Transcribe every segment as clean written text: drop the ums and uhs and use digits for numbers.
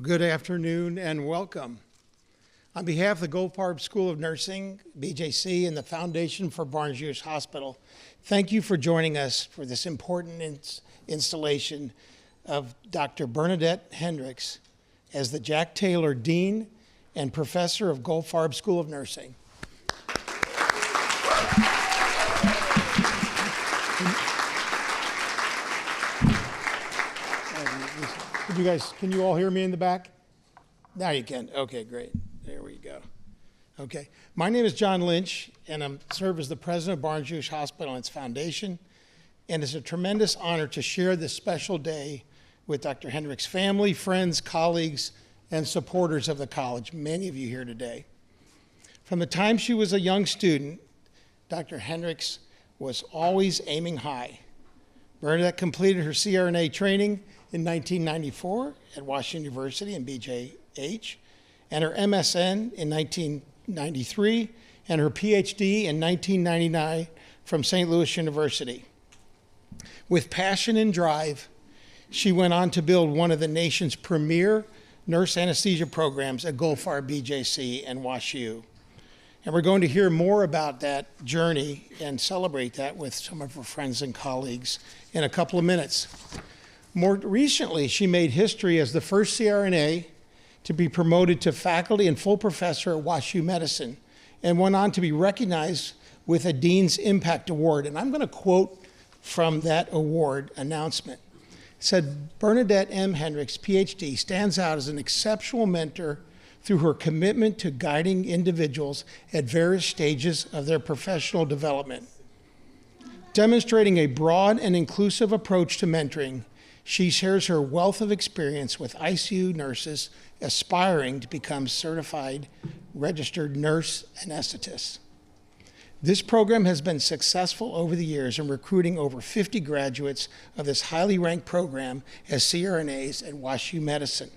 Good afternoon and welcome. On behalf of the Goldfarb School of Nursing, BJC, and the Foundation for Barnes-Jewish Hospital, thank you for joining us for this important installation of Dr. Bernadette Henrichs as the Jack Taylor Dean and Professor of Goldfarb School of Nursing. You guys, can you all hear me in the back? Now you can. Okay, great. There we go. Okay. My name is John Lynch, and I serve as the president of Barnes-Jewish Hospital and its foundation. And it's a tremendous honor to share this special day with Dr. Henrichs' family, friends, colleagues, and supporters of the college, many of you here today. From the time she was a young student, Dr. Henrichs was always aiming high. Bernadette completed her CRNA training in 1994 at Washington University in BJH, and her MSN in 1993, and her PhD in 1999 from St. Louis University. With passion and drive, she went on to build one of the nation's premier nurse anesthesia programs at Goldfarb, BJC, and WashU. And we're going to hear more about that journey and celebrate that with some of her friends and colleagues in a couple of minutes. More recently, she made history as the first CRNA to be promoted to faculty and full professor at WashU Medicine, and went on to be recognized with a Dean's Impact Award. And I'm going to quote from that award announcement. It said, Bernadette M. Henrichs, PhD, stands out as an exceptional mentor through her commitment to guiding individuals at various stages of their professional development. Demonstrating a broad and inclusive approach to mentoring, she shares her wealth of experience with ICU nurses aspiring to become certified registered nurse anesthetists. This program has been successful over the years in recruiting over 50 graduates of this highly ranked program as CRNAs at WashU Medicine.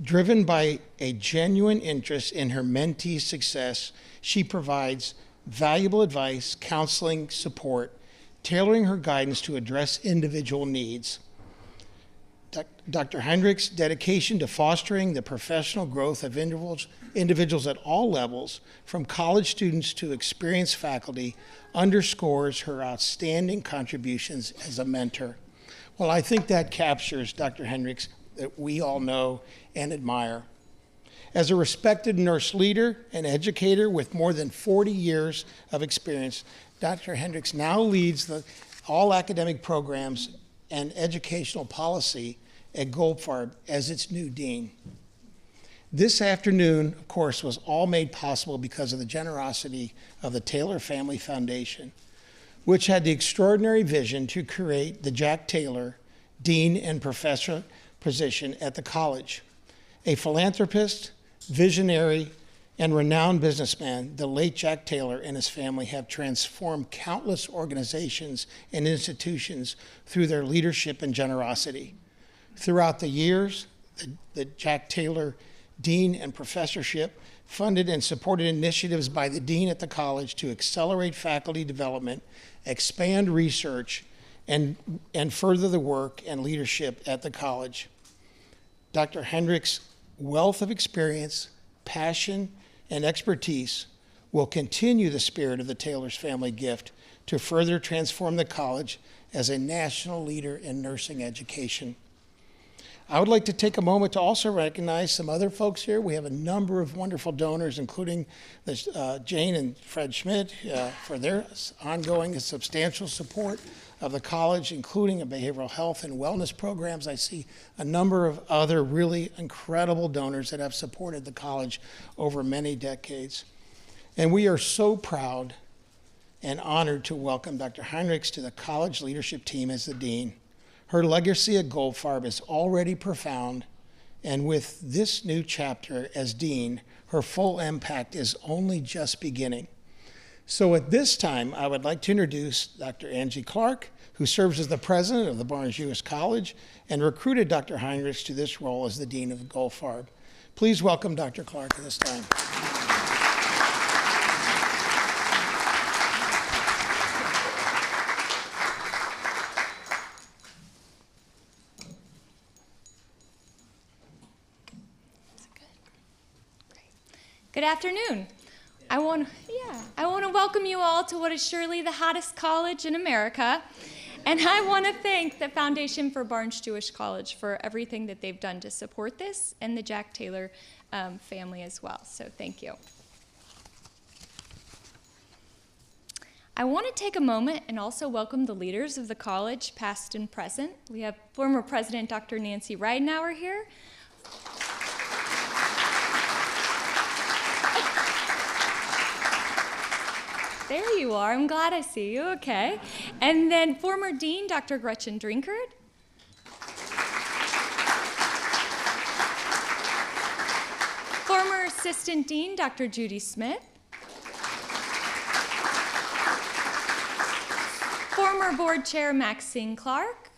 Driven by a genuine interest in her mentee's success, she provides valuable advice, counseling, support, tailoring her guidance to address individual needs. Dr. Henrichs' dedication to fostering the professional growth of individuals at all levels, from college students to experienced faculty, underscores her outstanding contributions as a mentor. Well, I think that captures Dr. Henrichs that we all know and admire. As a respected nurse leader and educator with more than 40 years of experience, Dr. Henrichs now leads all academic programs and educational policy at Goldfarb as its new dean. This afternoon, of course, was all made possible because of the generosity of the Taylor Family Foundation, which had the extraordinary vision to create the Jack Taylor Dean and Professor position at the college. A philanthropist, visionary, and renowned businessman, the late Jack Taylor and his family have transformed countless organizations and institutions through their leadership and generosity. Throughout the years, the Jack Taylor Dean and Professorship funded and supported initiatives by the dean at the college to accelerate faculty development, expand research, and further the work and leadership at the college. Dr. Henrichs' wealth of experience, passion, and expertise will continue the spirit of the Taylor's family gift to further transform the college as a national leader in nursing education. I would like to take a moment to also recognize some other folks here. We have a number of wonderful donors, including Jane and Fred Schmidt, for their ongoing and substantial support of the college, including a behavioral health and wellness programs. I see a number of other really incredible donors that have supported the college over many decades. And we are so proud and honored to welcome Dr. Henrichs to the college leadership team as the dean. Her legacy at Goldfarb is already profound, and with this new chapter as dean, her full impact is only just beginning. So at this time, I would like to introduce Dr. Angie Clark, who serves as the president of the Barnes-Jewish College and recruited Dr. Henrichs to this role as the dean of Goldfarb. Please welcome Dr. Clark at this time. Good afternoon. I want to welcome you all to what is surely the hottest college in America. And I want to thank the Foundation for Barnes Jewish College for everything that they've done to support this, and the Jack Taylor family as well. So thank you. I want to take a moment and also welcome the leaders of the college, past and present. We have former President Dr. Nancy Ridenauer here. There you are. I'm glad I see you. Okay. And then former Dean, Dr. Gretchen Drinkard. Former Assistant Dean, Dr. Judy Smith. Former Board Chair, Maxine Clark.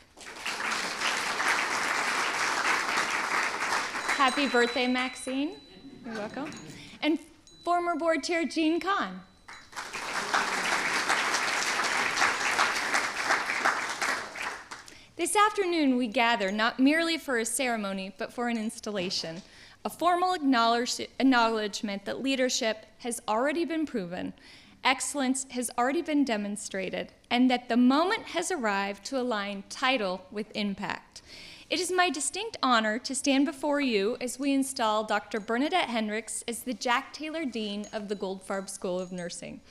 Happy birthday, Maxine. You're welcome. And former Board Chair, Jean Kahn. This afternoon, we gather not merely for a ceremony, but for an installation, a formal acknowledgement that leadership has already been proven, excellence has already been demonstrated, and that the moment has arrived to align title with impact. It is my distinct honor to stand before you as we install Dr. Bernadette Henrichs as the Jack Taylor Dean of the Goldfarb School of Nursing.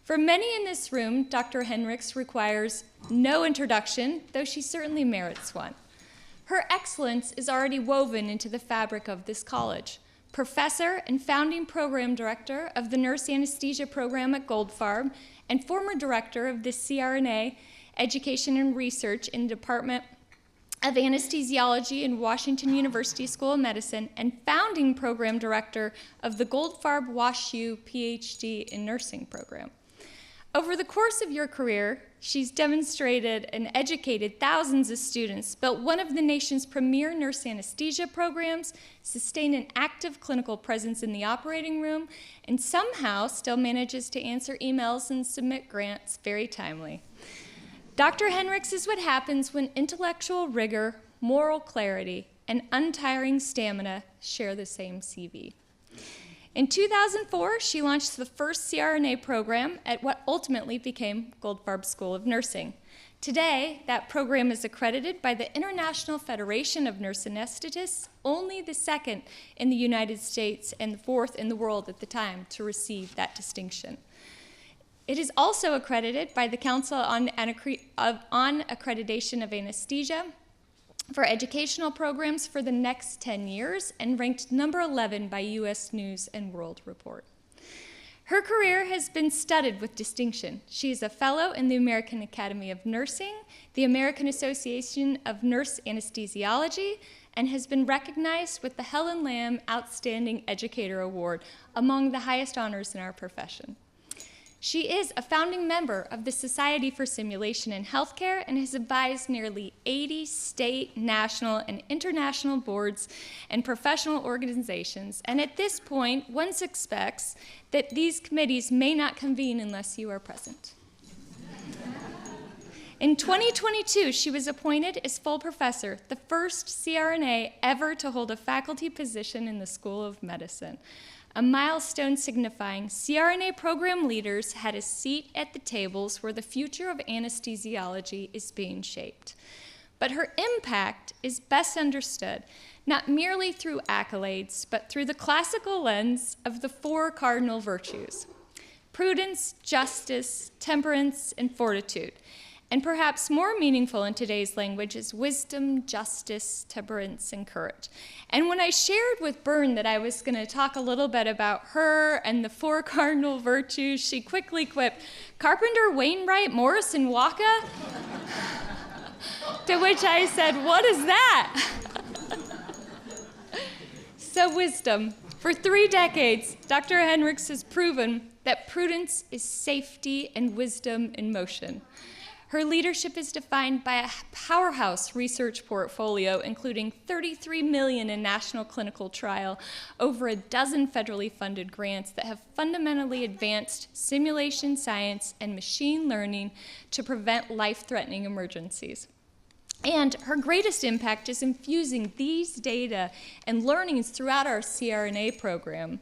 For many in this room, Dr. Henrichs requires no introduction, though she certainly merits one. Her excellence is already woven into the fabric of this college. Professor and founding program director of the nurse anesthesia program at Goldfarb, and former director of the CRNA Education and Research in the Department of Anesthesiology in Washington University School of Medicine, and founding program director of the Goldfarb WashU PhD in Nursing program. Over the course of your career, she's demonstrated and educated thousands of students, built one of the nation's premier nurse anesthesia programs, sustained an active clinical presence in the operating room, and somehow still manages to answer emails and submit grants very timely. Dr. Henrichs is what happens when intellectual rigor, moral clarity, and untiring stamina share the same CV. In 2004, she launched the first CRNA program at what ultimately became Goldfarb School of Nursing. Today, that program is accredited by the International Federation of Nurse Anesthetists, only the second in the United States and the fourth in the world at the time to receive that distinction. It is also accredited by the Council on Accreditation of Anesthesia for educational programs for the next 10 years, and ranked number 11 by U.S. News and World Report. Her career has been studded with distinction. She is a fellow in the American Academy of Nursing, the American Association of Nurse Anesthesiology, and has been recognized with the Helen Lamb Outstanding Educator Award, among the highest honors in our profession. She is a founding member of the Society for Simulation in Healthcare and has advised nearly 80 state, national, and international boards and professional organizations. And at this point, one suspects that these committees may not convene unless you are present. In 2022, she was appointed as full professor, the first CRNA ever to hold a faculty position in the School of Medicine, a milestone signifying CRNA program leaders had a seat at the tables where the future of anesthesiology is being shaped. But her impact is best understood not merely through accolades, but through the classical lens of the four cardinal virtues: prudence, justice, temperance, and fortitude. And perhaps more meaningful in today's language is wisdom, justice, temperance, and courage. And when I shared with Bern that I was going to talk a little bit about her and the four cardinal virtues, she quickly quipped, "Carpenter, Wainwright, Morris, and Waka?" To which I said, "What is that?" So wisdom. For 3 decades, Dr. Henrichs has proven that prudence is safety and wisdom in motion. Her leadership is defined by a powerhouse research portfolio, including $33 million in national clinical trial, over a dozen federally funded grants that have fundamentally advanced simulation science and machine learning to prevent life-threatening emergencies. And her greatest impact is infusing these data and learnings throughout our CRNA program.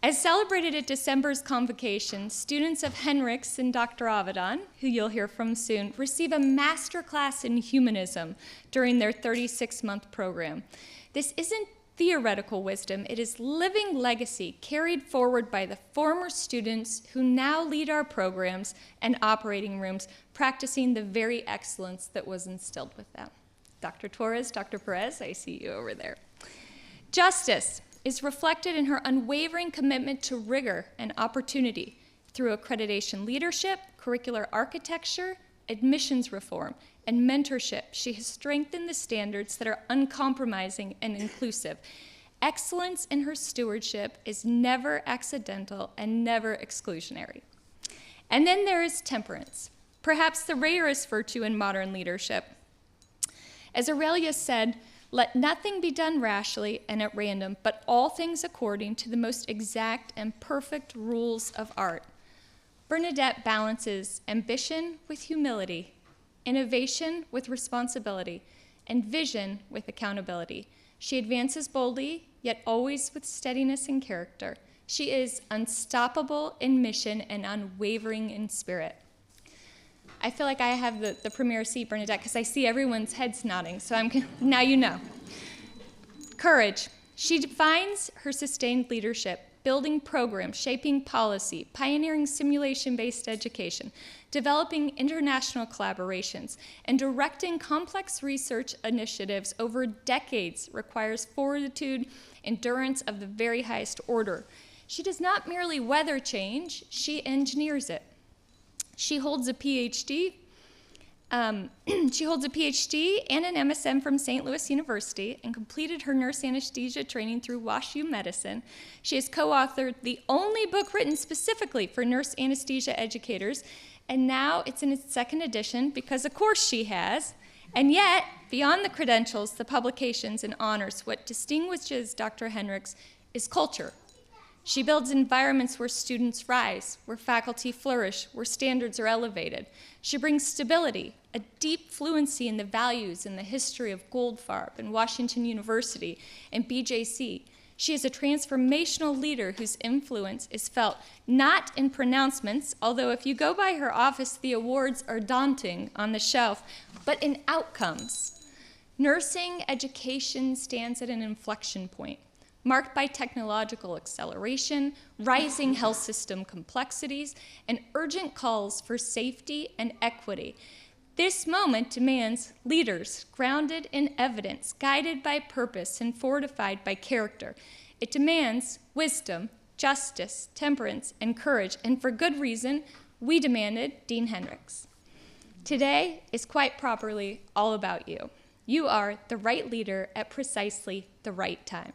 As celebrated at December's convocation, students of Henrichs and Dr. Avedon, who you'll hear from soon, receive a master class in humanism during their 36-month program. This isn't theoretical wisdom, it is living legacy carried forward by the former students who now lead our programs and operating rooms, practicing the very excellence that was instilled with them. Dr. Torres, Dr. Perez, I see you over there. Justice is reflected in her unwavering commitment to rigor and opportunity through accreditation leadership, curricular architecture, admissions reform, and mentorship. She has strengthened the standards that are uncompromising and inclusive. Excellence in her stewardship is never accidental and never exclusionary. And then there is temperance, perhaps the rarest virtue in modern leadership. As Aurelius said, "Let nothing be done rashly and at random, but all things according to the most exact and perfect rules of art." Bernadette balances ambition with humility, innovation with responsibility, and vision with accountability. She advances boldly, yet always with steadiness and character. She is unstoppable in mission and unwavering in spirit. I feel like I have the premier seat, Bernadette, because I see everyone's heads nodding, so now you know. Courage. She defines her sustained leadership, building programs, shaping policy, pioneering simulation-based education, developing international collaborations, and directing complex research initiatives over decades requires fortitude, endurance of the very highest order. She does not merely weather change, she engineers it. She holds a PhD. She holds a PhD and an MSM from St. Louis University and completed her nurse anesthesia training through WashU Medicine. She has co-authored the only book written specifically for nurse anesthesia educators, and now it's in its second edition because of course she has. And yet, beyond the credentials, the publications, and honors, what distinguishes Dr. Henrichs is culture. She builds environments where students rise, where faculty flourish, where standards are elevated. She brings stability, a deep fluency in the values and the history of Goldfarb and Washington University and BJC. She is a transformational leader whose influence is felt not in pronouncements, although if you go by her office, the awards are daunting on the shelf, but in outcomes. Nursing education stands at an inflection point, marked by technological acceleration, rising health system complexities, and urgent calls for safety and equity. This moment demands leaders grounded in evidence, guided by purpose, and fortified by character. It demands wisdom, justice, temperance, and courage, and for good reason, we demanded Dean Henrichs. Today is quite properly all about you. You are the right leader at precisely the right time.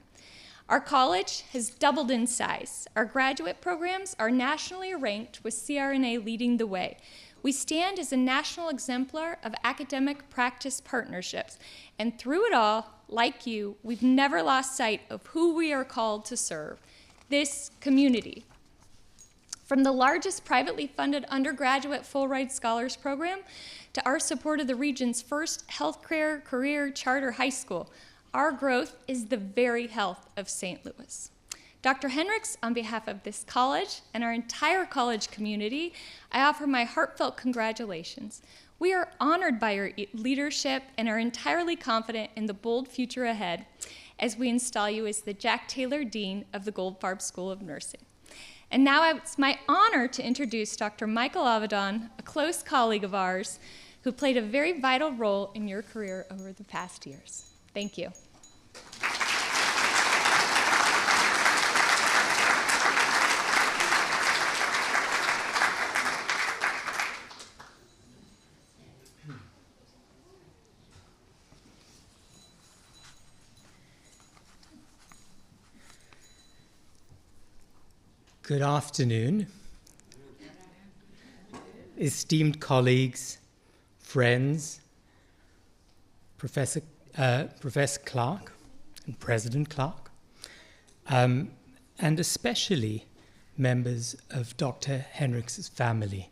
Our college has doubled in size. Our graduate programs are nationally ranked with CRNA leading the way. We stand as a national exemplar of academic practice partnerships. And through it all, like you, we've never lost sight of who we are called to serve, this community. From the largest privately funded undergraduate full-ride scholars program to our support of the region's first healthcare career charter high school, our growth is the very health of St. Louis. Dr. Henrichs, on behalf of this college and our entire college community, I offer my heartfelt congratulations. We are honored by your leadership and are entirely confident in the bold future ahead as we install you as the Jack Taylor Dean of the Goldfarb School of Nursing. And now it's my honor to introduce Dr. Michael Avedon, a close colleague of ours, who played a very vital role in your career over the past years. Thank you. Good afternoon, esteemed colleagues, friends, Professor Clark and President Clark, and especially members of Dr. Henrichs' family.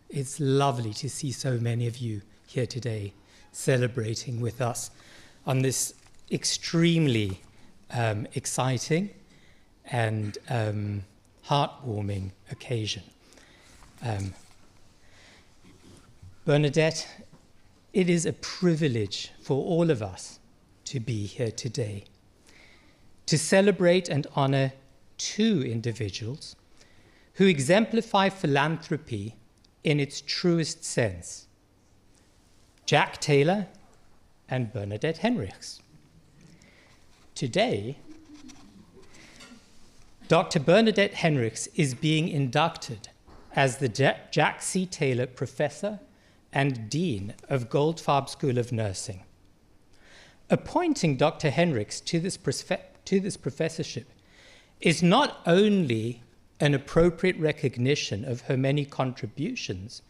It's lovely to see so many of you here today celebrating with us on this extremely exciting and heartwarming occasion. Bernadette, it is a privilege for all of us to be here today, to celebrate and honor two individuals who exemplify philanthropy in its truest sense, Jack Taylor and Bernadette Henrichs. Today, Dr. Bernadette Henrichs is being inducted as the Jack C. Taylor Professor and Dean of Goldfarb School of Nursing. Appointing Dr. Henrichs to this professorship is not only an appropriate recognition of her many contributions,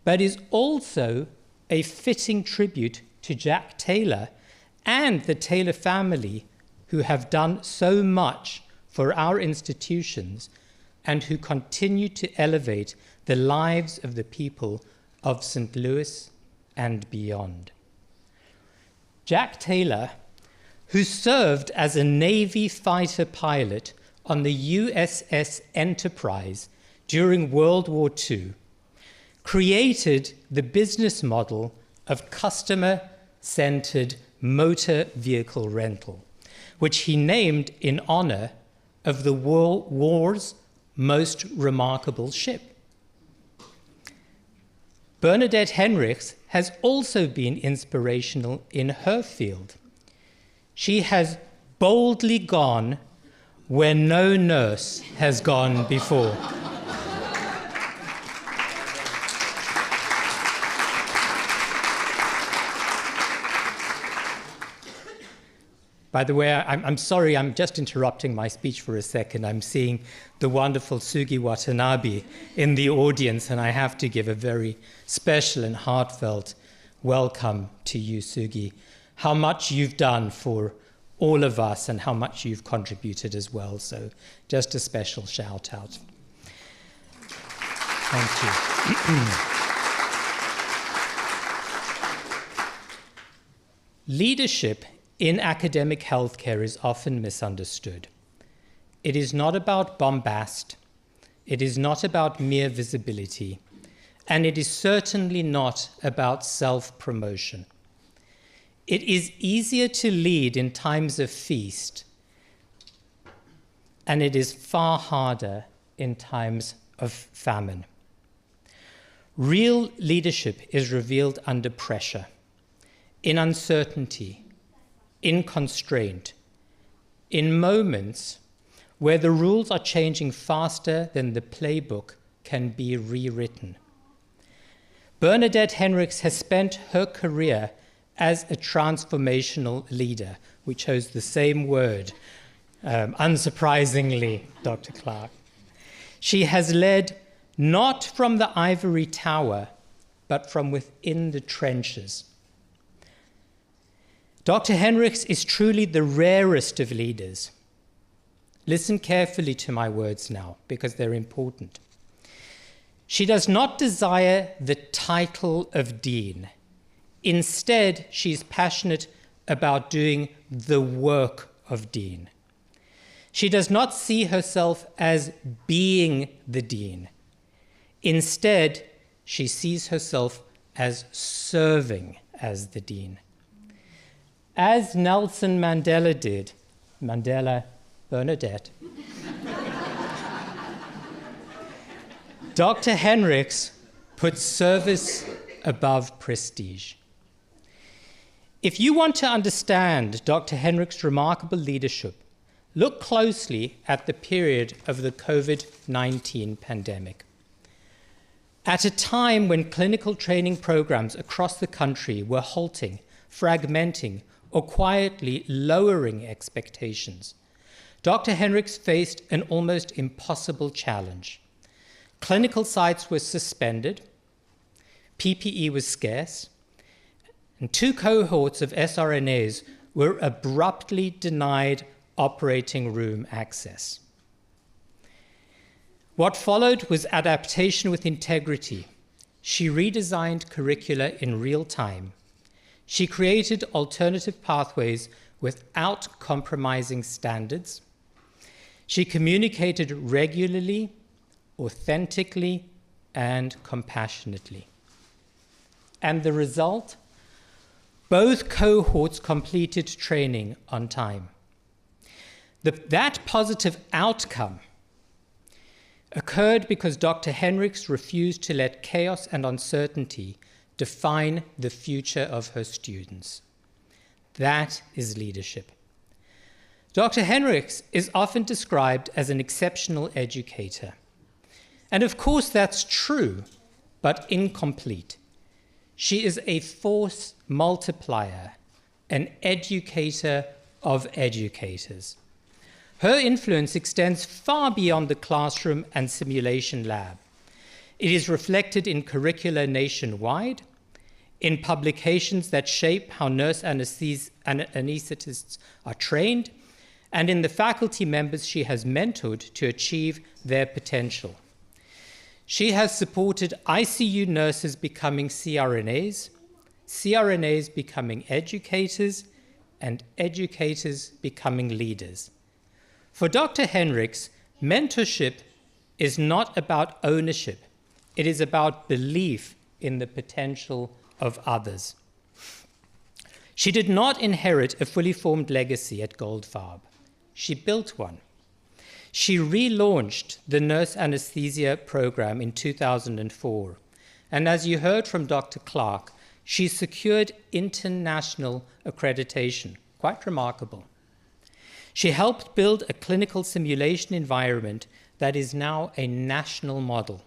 but is also a fitting tribute to Jack Taylor and the Taylor family, who have done so much for our institutions and who continue to elevate the lives of the people of St. Louis and beyond. Jack Taylor, who served as a Navy fighter pilot on the USS Enterprise during World War II, created the business model of customer-centered motor vehicle rental, which he named in honor of the war's most remarkable ship. Bernadette Henrichs has also been inspirational in her field. She has boldly gone where no nurse has gone before. By the way, I'm sorry, I'm just interrupting my speech for a second. I'm seeing the wonderful Sugi Watanabe in the audience, and I have to give a very special and heartfelt welcome to you, Sugi. How much you've done for all of us and how much you've contributed as well. So just a special shout out. Thank you. Leadership in academic healthcare is often misunderstood. It is not about bombast, it is not about mere visibility, and it is certainly not about self-promotion. It is easier to lead in times of feast, and it is far harder in times of famine. Real leadership is revealed under pressure, in uncertainty, in constraint, in moments where the rules are changing faster than the playbook can be rewritten. Bernadette Henrichs has spent her career as a transformational leader. We chose the same word, unsurprisingly, Dr. Clark. She has led not from the ivory tower, but from within the trenches. Dr. Henrichs is truly the rarest of leaders. Listen carefully to my words now, because they're important. She does not desire the title of dean. Instead, she's passionate about doing the work of dean. She does not see herself as being the dean. Instead, she sees herself as serving as the dean. As Nelson Mandela did, Bernadette, Dr. Henrichs put service above prestige. If you want to understand Dr. Henrichs' remarkable leadership, look closely at the period of the COVID-19 pandemic. At a time when clinical training programs across the country were halting, fragmenting, or quietly lowering expectations, Dr. Henrichs faced an almost impossible challenge. Clinical sites were suspended, PPE was scarce, and 2 cohorts of SRNAs were abruptly denied operating room access. What followed was adaptation with integrity. She redesigned curricula in real time. She created alternative pathways without compromising standards. She communicated regularly, authentically, and compassionately. And the result? Both cohorts completed training on time. That positive outcome occurred because Dr. Henrichs refused to let chaos and uncertainty define the future of her students. That is leadership. Dr. Henrichs is often described as an exceptional educator. And of course that's true, but incomplete. She is a force multiplier, an educator of educators. Her influence extends far beyond the classroom and simulation lab. It is reflected in curricula nationwide, in publications that shape how nurse anesthetists are trained, and in the faculty members she has mentored to achieve their potential. She has supported ICU nurses becoming CRNAs, CRNAs becoming educators, and educators becoming leaders. For Dr. Henrichs, mentorship is not about ownership. It is about belief in the potential of others. She did not inherit a fully formed legacy at Goldfarb. She built one. She relaunched the nurse anesthesia program in 2004. And as you heard from Dr. Clark, she secured international accreditation. Quite remarkable. She helped build a clinical simulation environment that is now a national model.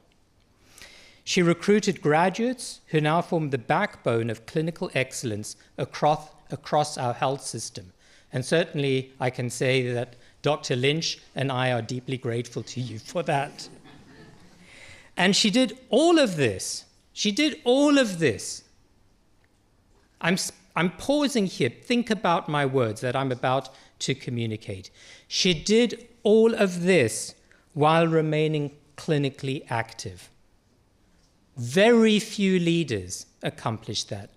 She recruited graduates who now form the backbone of clinical excellence across our health system. And certainly I can say that Dr. Lynch and I are deeply grateful to you for that. And she did all of this. She did all of this. I'm pausing here. Think about my words that I'm about to communicate. She did all of this while remaining clinically active. Very few leaders accomplish that.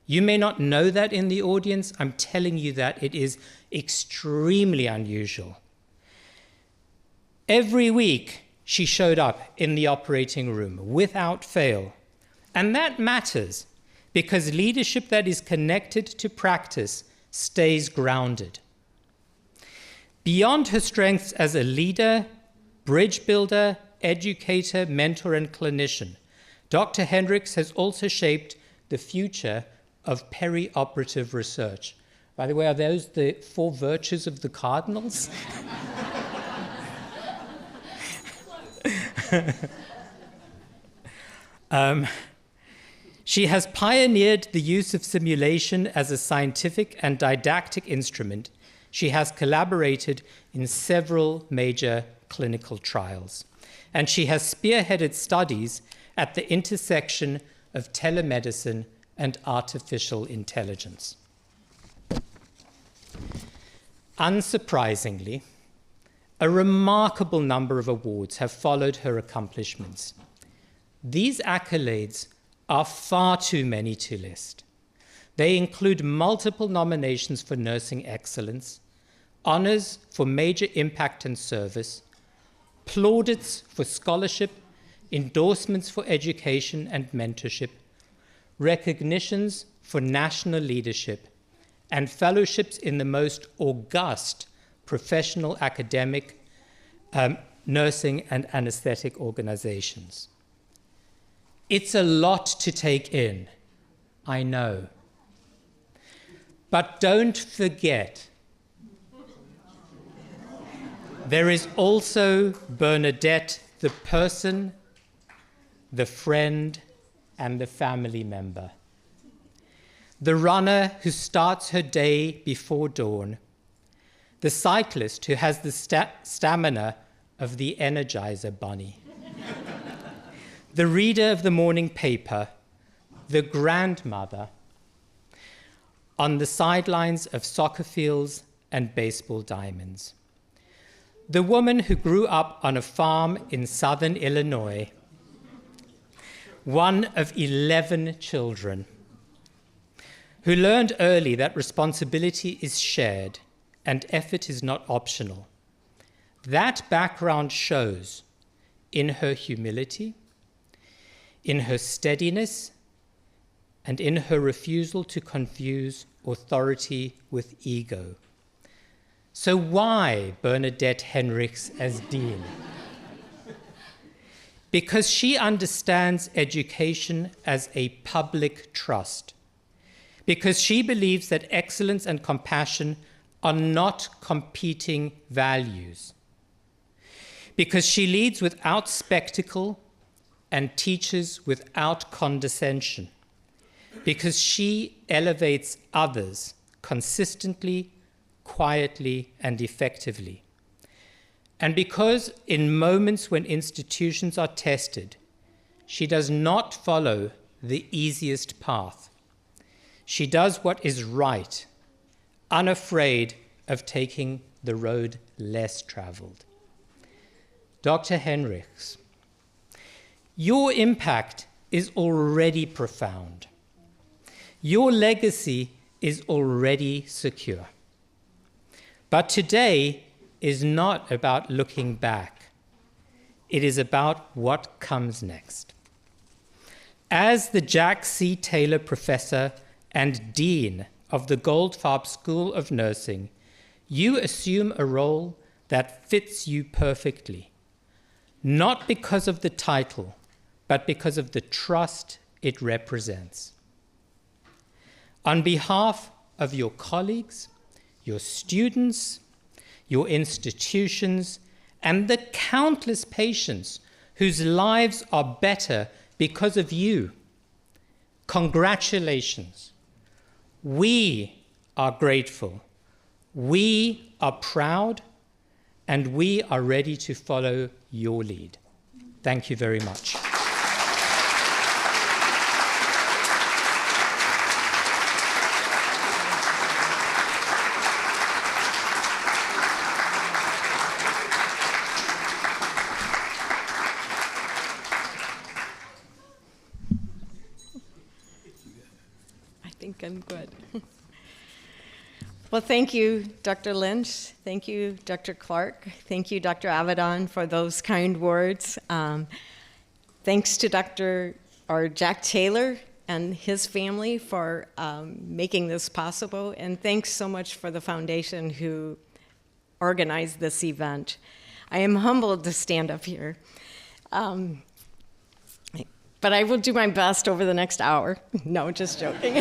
You may not know that in the audience. I'm telling you that it is extremely unusual. Every week, she showed up in the operating room without fail. And that matters because leadership that is connected to practice stays grounded. Beyond her strengths as a leader, bridge builder, educator, mentor, and clinician, Dr. Henrichs has also shaped the future of perioperative research. By the way, are those the 4 virtues of the cardinals? She has pioneered the use of simulation as a scientific and didactic instrument. She has collaborated in several major clinical trials. And she has spearheaded studies at the intersection of telemedicine and artificial intelligence. Unsurprisingly, a remarkable number of awards have followed her accomplishments. These accolades are far too many to list. They include multiple nominations for nursing excellence, honors for major impact and service, plaudits for scholarship, endorsements for education and mentorship, recognitions for national leadership, and fellowships in the most august professional academic, nursing and anesthetic organizations. It's a lot to take in, I know. But don't forget, there is also Bernadette, the person, the friend, and the family member. The runner who starts her day before dawn. The cyclist who has the stamina of the Energizer Bunny. The reader of the morning paper. The grandmother on the sidelines of soccer fields and baseball diamonds. The woman who grew up on a farm in southern Illinois. One of 11 children. Who learned early that responsibility is shared and effort is not optional. That background shows in her humility, in her steadiness, and in her refusal to confuse authority with ego. So why Bernadette Henrichs as dean? Because she understands education as a public trust. Because she believes that excellence and compassion are not competing values. Because she leads without spectacle and teaches without condescension. Because she elevates others consistently, quietly, and effectively. And because in moments when institutions are tested, she does not follow the easiest path. She does what is right, unafraid of taking the road less traveled. Dr. Henrichs, your impact is already profound. Your legacy is already secure. But today is not about looking back. It is about what comes next. As the Jack C. Taylor Professor and Dean of the Goldfarb School of Nursing, you assume a role that fits you perfectly, not because of the title, but because of the trust it represents. On behalf of your colleagues, your students, your institutions, and the countless patients whose lives are better because of you, congratulations. We are grateful, we are proud, and we are ready to follow your lead. Thank you very much. I'm good. Well, thank you, Dr. Lynch. Thank you, Dr. Clark. Thank you, Dr. Avedon, for those kind words. Thanks to Jack Taylor and his family for making this possible. And thanks so much for the foundation who organized this event. I am humbled to stand up here. But I will do my best over the next hour. No, just joking.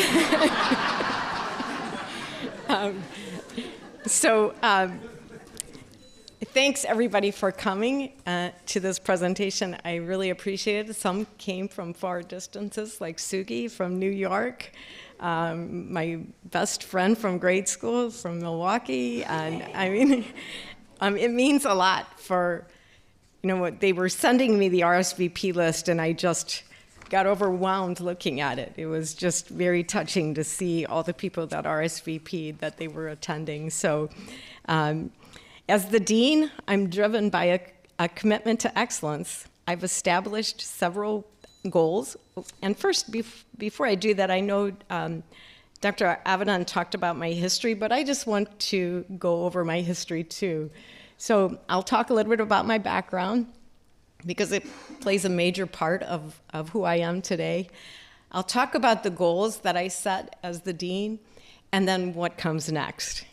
Thanks everybody for coming to this presentation. I really appreciate it. Some came from far distances, like Sugi from New York, my best friend from grade school from Milwaukee. And I mean, it means a lot for, what they were sending me the RSVP list, and I just got overwhelmed looking at it. It was just very touching to see all the people that RSVP'd that they were attending. So as the dean, I'm driven by a commitment to excellence. I've established several goals. And first, before I do that, I know Dr. Avedon talked about my history, but I just want to go over my history too. So I'll talk a little bit about my background, because it plays a major part of who I am today. I'll talk about the goals that I set as the dean, and then what comes next.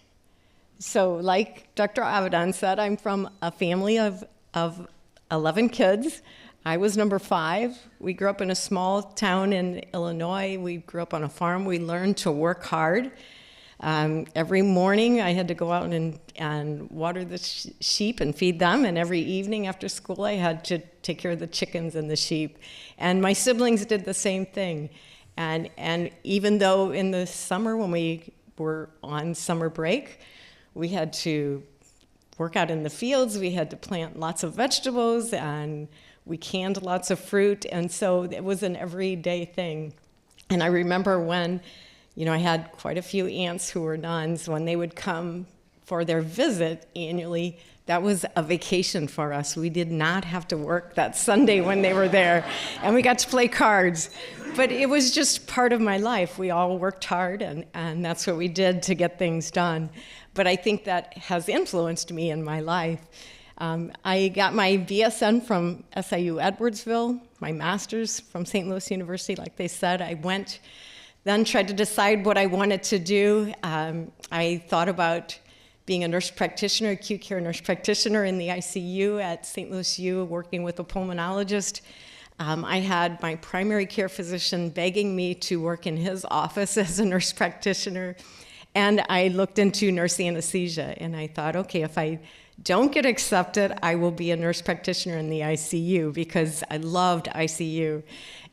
So like Dr. Avedon said, I'm from a family of 11 kids. I was number 5. We grew up in a small town in Illinois. We grew up on a farm. We learned to work hard. Every morning I had to go out and water the sheep and feed them, and every evening after school I had to take care of the chickens and the sheep. And my siblings did the same thing. And even though in the summer when we were on summer break, we had to work out in the fields, we had to plant lots of vegetables, and we canned lots of fruit, and so it was an everyday thing. And I remember when I had quite a few aunts who were nuns. When they would come for their visit annually, that was a vacation for us. We did not have to work that Sunday when they were there, and we got to play cards. But it was just part of my life. We all worked hard, and that's what we did to get things done. But I think that has influenced me in my life. I got my BSN from SIU Edwardsville, my master's from St. Louis University, like they said. I went, then tried to decide what I wanted to do. I thought about being a nurse practitioner, acute care nurse practitioner in the ICU at St. Louis U, working with a pulmonologist. I had my primary care physician begging me to work in his office as a nurse practitioner. And I looked into nurse anesthesia, and I thought, okay, if I don't get accepted, I will be a nurse practitioner in the ICU because I loved ICU.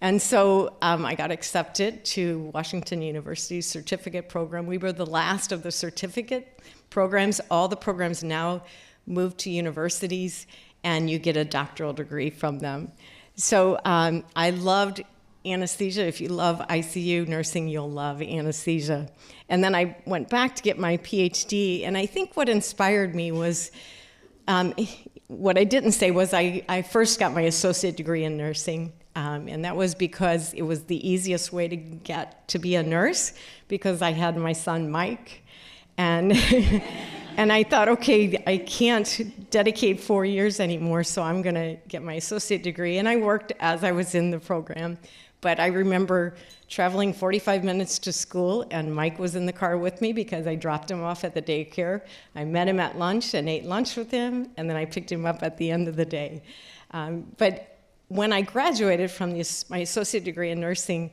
And so I got accepted to Washington University's certificate program. We were the last of the certificate programs. All the programs now move to universities, and you get a doctoral degree from them. So I loved anesthesia. If you love ICU nursing, you'll love anesthesia. And then I went back to get my PhD, and I think what inspired me was, what I didn't say was I first got my associate degree in nursing, and that was because it was the easiest way to get to be a nurse, because I had my son Mike, and and I thought, okay, I can't dedicate 4 years anymore, so I'm going to get my associate degree. And I worked as I was in the program. But I remember traveling 45 minutes to school, and Mike was in the car with me because I dropped him off at the daycare. I met him at lunch and ate lunch with him, and then I picked him up at the end of the day. But when I graduated from my associate degree in nursing,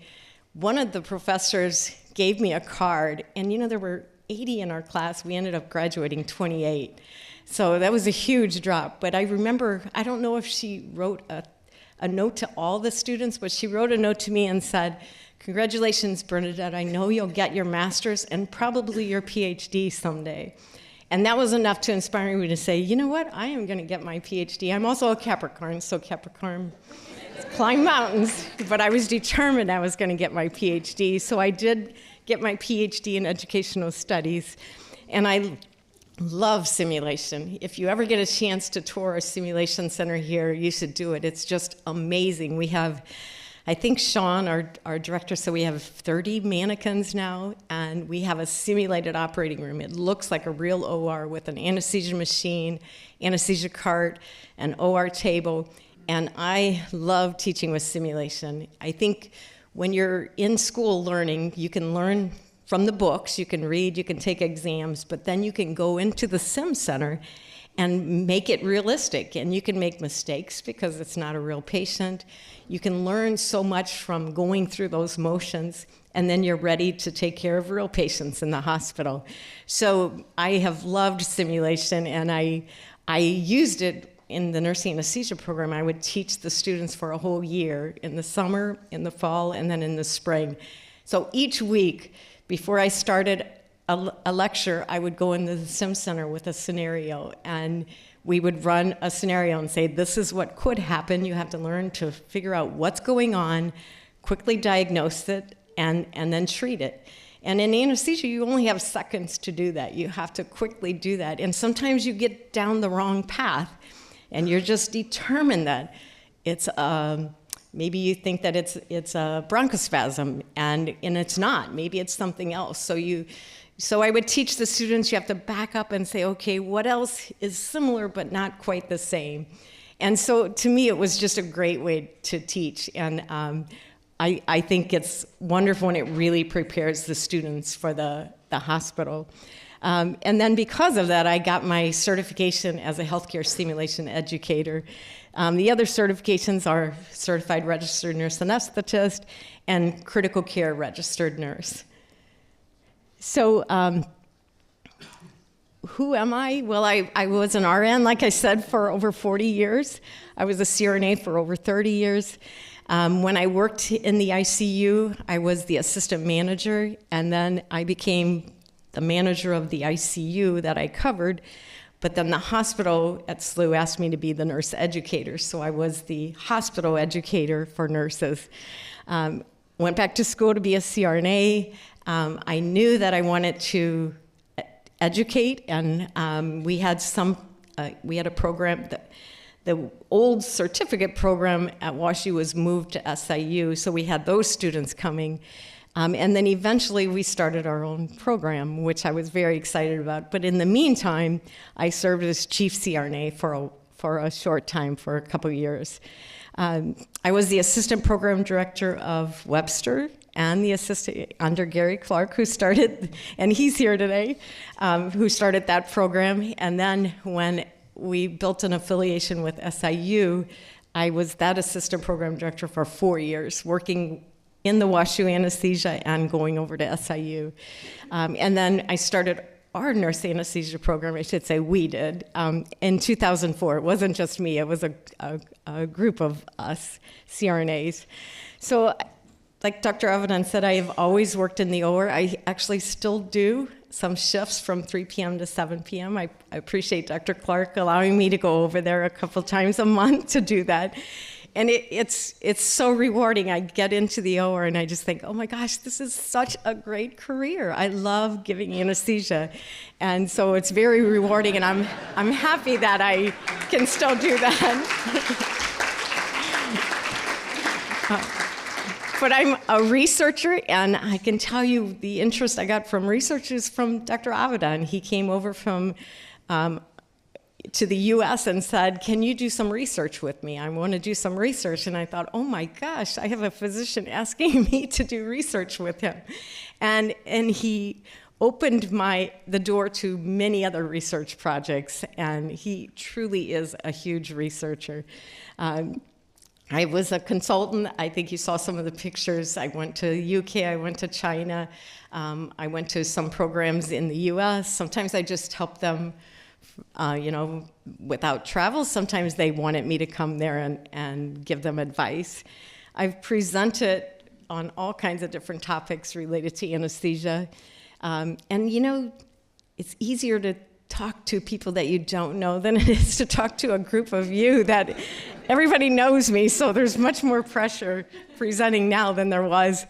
one of the professors gave me a card, and there were 80 in our class. We ended up graduating 28. So that was a huge drop. But I remember, I don't know if she wrote a note to all the students, but she wrote a note to me and said, "Congratulations, Bernadette, I know you'll get your master's and probably your PhD someday." And that was enough to inspire me to say, you know what, I am going to get my PhD. I'm also a Capricorn, so Capricorn climb mountains, but I was determined I was going to get my PhD, so I did get my PhD in educational studies, and I love simulation. If you ever get a chance to tour a simulation center here, you should do it. It's just amazing. We have, I think Sean, our director, said we have 30 mannequins now, and we have a simulated operating room. It looks like a real OR with an anesthesia machine, anesthesia cart, an OR table, and I love teaching with simulation. I think when you're in school learning, you can learn from the books, you can read, you can take exams, but then you can go into the sim center and make it realistic. And you can make mistakes because it's not a real patient. You can learn so much from going through those motions, and then you're ready to take care of real patients in the hospital. So I have loved simulation, and I used it in the nursing anesthesia program. I would teach the students for a whole year, in the summer, in the fall, and then in the spring. So each week, before I started a lecture, I would go into the sim center with a scenario, and we would run a scenario and say, this is what could happen. You have to learn to figure out what's going on, quickly diagnose it, and then treat it. And in anesthesia, you only have seconds to do that. You have to quickly do that. And sometimes you get down the wrong path, and you're just determined that it's maybe you think that it's a bronchospasm, and it's not. Maybe it's something else. So I would teach the students, you have to back up and say, okay, what else is similar but not quite the same? And so to me, it was just a great way to teach. And I think it's wonderful, and it really prepares the students for the hospital. And then because of that, I got my certification as a healthcare simulation educator. The other certifications are Certified Registered Nurse Anesthetist and Critical Care Registered Nurse. So who am I? Well, I was an RN, like I said, for over 40 years. I was a CRNA for over 30 years. When I worked in the ICU, I was the assistant manager, and then I became the manager of the ICU that I covered. But then the hospital at SLU asked me to be the nurse educator, so I was the hospital educator for nurses. Went back to school to be a CRNA. I knew that I wanted to educate, and we had a program that the old certificate program at WashU was moved to SIU, so we had those students coming. And then eventually we started our own program, which I was very excited about. But in the meantime, I served as chief CRNA for a short time, for a couple years. I was the assistant program director of Webster and the assistant under Gary Clark, who started, and he's here today, who started that program. And then when we built an affiliation with SIU, I was that assistant program director for 4 years, working in the WashU anesthesia and going over to SIU. And then I started our nurse anesthesia program, I should say we did, in 2004. It wasn't just me, it was a group of us, CRNAs. So like Dr. Avedon said, I have always worked in the OR. I actually still do some shifts from 3 p.m. to 7 p.m. I appreciate Dr. Clark allowing me to go over there a couple times a month to do that. And it's so rewarding. I get into the OR and I just think, oh my gosh, this is such a great career. I love giving anesthesia. And so it's very rewarding, and I'm happy that I can still do that. But I'm a researcher, and I can tell you the interest I got from researchers from Dr. Avedon. He came over from to the US and said, can you do some research with me? I want to do some research. And I thought, oh my gosh, I have a physician asking me to do research with him. And he opened the door to many other research projects, and he truly is a huge researcher. I was a consultant. I think you saw some of the pictures. I went to the UK, I went to China, I went to some programs in the US. Sometimes I just helped them without travel. Sometimes they wanted me to come there and give them advice. I've presented on all kinds of different topics related to anesthesia. It's easier to talk to people that you don't know than it is to talk to a group of you that everybody knows me, so there's much more pressure presenting now than there was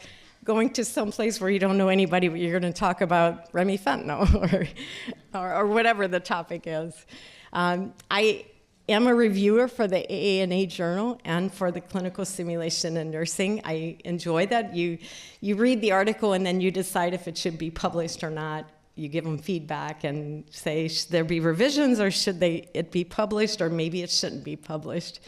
going to some place where you don't know anybody, but you're going to talk about remifentanil or whatever the topic is. I am a reviewer for the AANA Journal and for the Clinical Simulation in Nursing. I enjoy that. You read the article and then you decide if it should be published or not. You give them feedback and say, should there be revisions, or should it be published, or maybe it shouldn't be published.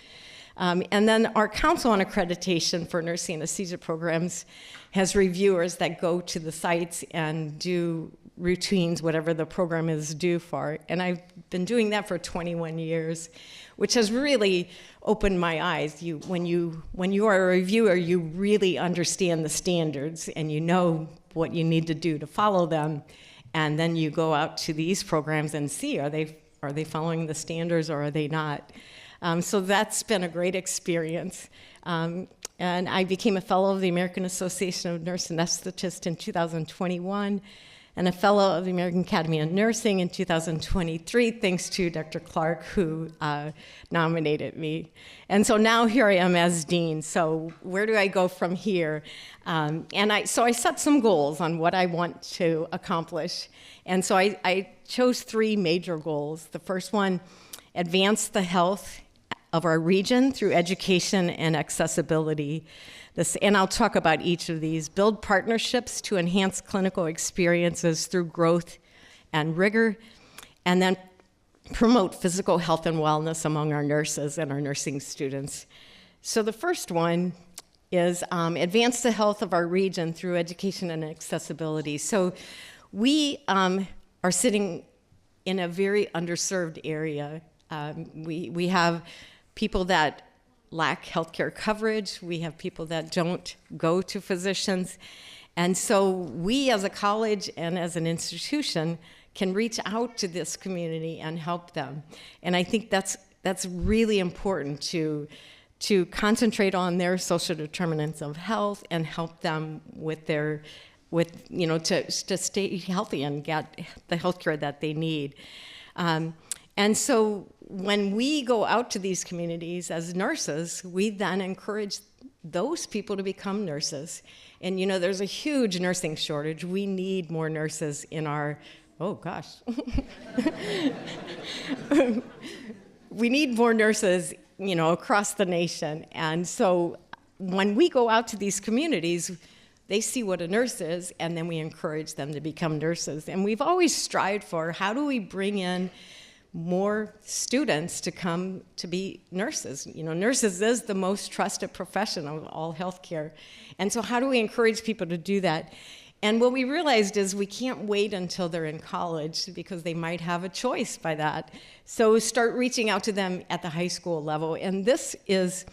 And then our Council on Accreditation for Nursing Anesthesia Programs has reviewers that go to the sites and do routines, whatever the program is due for. And I've been doing that for 21 years, which has really opened my eyes. When you are a reviewer, you really understand the standards and you know what you need to do to follow them. And then you go out to these programs and see, are they following the standards or are they not? So that's been a great experience. And I became a fellow of the American Association of Nurse Anesthetists in 2021, and a fellow of the American Academy of Nursing in 2023, thanks to Dr. Clark, who nominated me. And so now here I am as dean. So where do I go from here? So I set some goals on what I want to accomplish. And so I chose 3 major goals. The first one, advance the health of our region through education and accessibility. And I'll talk about each of these. Build partnerships to enhance clinical experiences through growth and rigor, and then promote physical health and wellness among our nurses and our nursing students. So the first one is advance the health of our region through education and accessibility. So we are sitting in a very underserved area. We have people that lack healthcare coverage. We have people that don't go to physicians. And so we as a college and as an institution can reach out to this community and help them. And I think that's really important to concentrate on their social determinants of health and help them to stay healthy and get the healthcare that they need. And so when we go out to these communities as nurses, we then encourage those people to become nurses. And there's a huge nursing shortage. We need more nurses in our, we need more nurses, across the nation. And so when we go out to these communities, they see what a nurse is, and then we encourage them to become nurses. And we've always strived for, how do we bring in more students to come to be nurses. You know, nurses is the most trusted profession of all healthcare. And so how do we encourage people to do that? And what we realized is we can't wait until they're in college because they might have a choice by that. So start reaching out to them at the high school level. And this is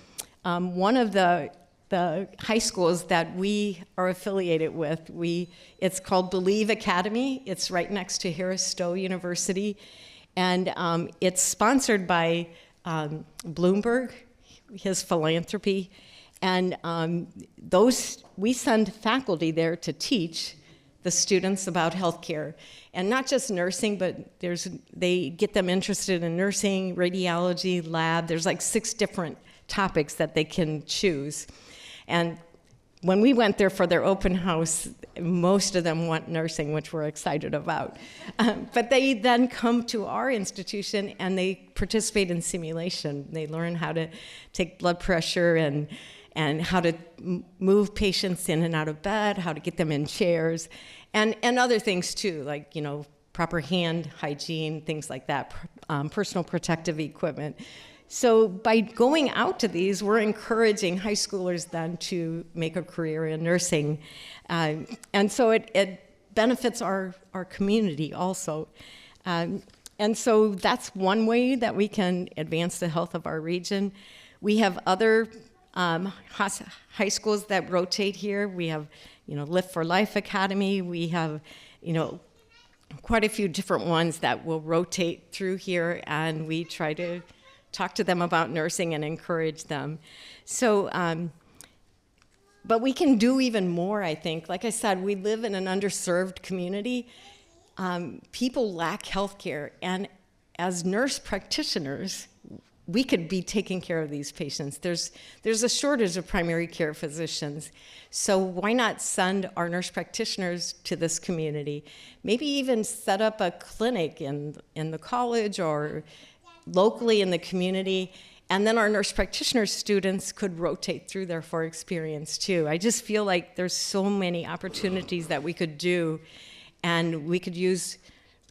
one of the high schools that we are affiliated with. It's called Believe Academy. It's right next to Henrichs University. And it's sponsored by Bloomberg, his philanthropy. And we send faculty there to teach the students about healthcare. And not just nursing, but they get them interested in nursing, radiology, lab. There's like 6 different topics that they can choose. And when we went there for their open house, most of them want nursing, which we're excited about. But they then come to our institution and they participate in simulation. They learn how to take blood pressure and how to move patients in and out of bed, how to get them in chairs, and other things too, like, you know, proper hand hygiene, things like that, personal protective equipment. So by going out to these, we're encouraging high schoolers then to make a career in nursing. And so it benefits our community also. And so that's one way that we can advance the health of our region. We have other high schools that rotate here. We have, you know, Lift for Life Academy. We have, you know, quite a few different ones that will rotate through here, and we try to talk to them about nursing and encourage them. So, but we can do even more, I think. Like I said, we live in an underserved community. People lack health care, and as nurse practitioners, we could be taking care of these patients. There's a shortage of primary care physicians. So why not send our nurse practitioners to this community? Maybe even set up a clinic in the college or locally in the community, and then our nurse practitioner students could rotate through there for experience too. I just feel like there's so many opportunities that we could do, and we could use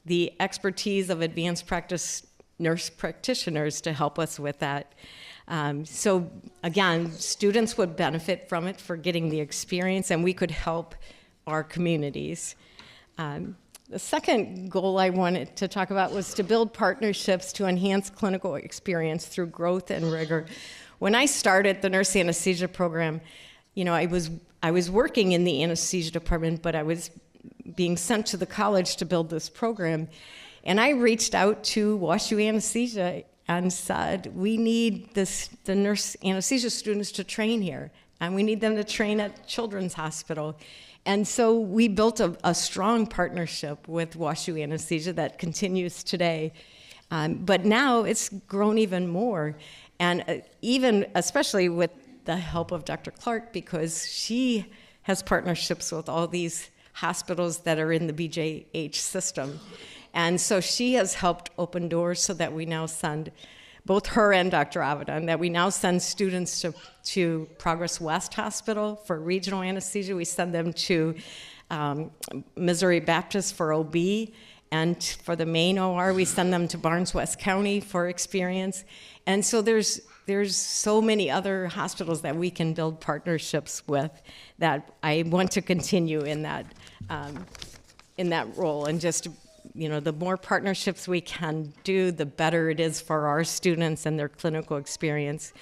the expertise of advanced practice nurse practitioners to help us with that. So again, students would benefit from it for getting the experience, and we could help our communities. The second goal I wanted to talk about was to build partnerships to enhance clinical experience through growth and rigor. When I started the nurse anesthesia program, you know, I was working in the anesthesia department, but I was being sent to the college to build this program. And I reached out to WashU Anesthesia and said, we need the nurse anesthesia students to train here, and we need them to train at Children's Hospital. And so we built a strong partnership with WashU Anesthesia that continues today. But now it's grown even more, and even especially with the help of Dr. Clark, because she has partnerships with all these hospitals that are in the BJH system. And so she has helped open doors so that we now send, both her and Dr. Avedon, that we now send students to Progress West Hospital for regional anesthesia. We send them to Missouri Baptist for OB, and for the main OR, we send them to Barnes West County for experience. And so there's so many other hospitals that we can build partnerships with that I want to continue in that role. And just, you know, the more partnerships we can do, the better it is for our students and their clinical experience.